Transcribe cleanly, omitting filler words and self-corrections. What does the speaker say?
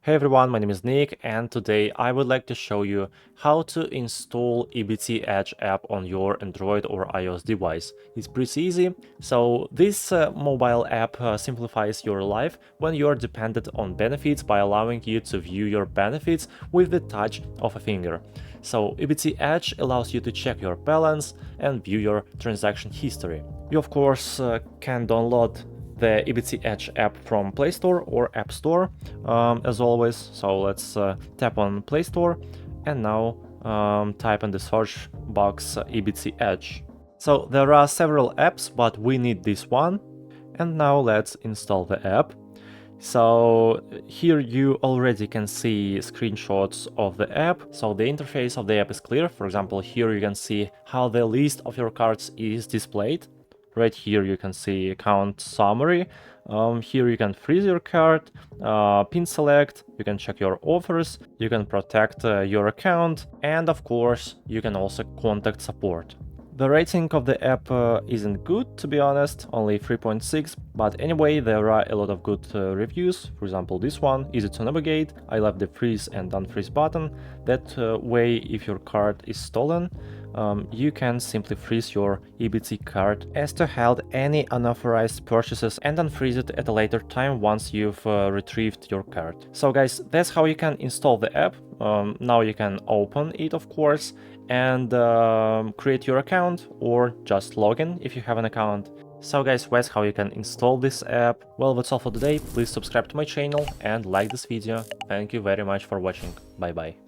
Hey everyone, my name is Nick and today I would like to show you how to install ebtEDGE app on your Android or iOS device. It's pretty easy. So this mobile app simplifies your life when you're dependent on benefits by allowing you to view your benefits with the touch of a finger. So ebtEDGE allows you to check your balance and view your transaction history. You of course can download the ebtEDGE app from Play Store or App Store, as always. So let's tap on Play Store and now type in the search box ebtEDGE. So there are several apps, but we need this one. And now let's install the app. So here you already can see screenshots of the app. So the interface of the app is clear. For example, here you can see how the list of your cards is displayed. Right here you can see account summary. Here you can freeze your card, pin select, you can check your offers, you can protect your account, and of course you can also contact support. The rating of the app isn't good, to be honest, only 3.6, but anyway, there are a lot of good reviews. For example, this one, easy to navigate. I left the freeze and unfreeze button. That way, if your card is stolen, you can simply freeze your EBT card as to halt any unauthorized purchases and unfreeze it at a later time once you've retrieved your card. So guys, that's how you can install the app. Now you can open it, of course, and create your account or just log in if you have an account. So guys, that's how you can install this app. Well, that's all for today. Please subscribe to my channel and like this video. Thank you very much for watching. Bye bye.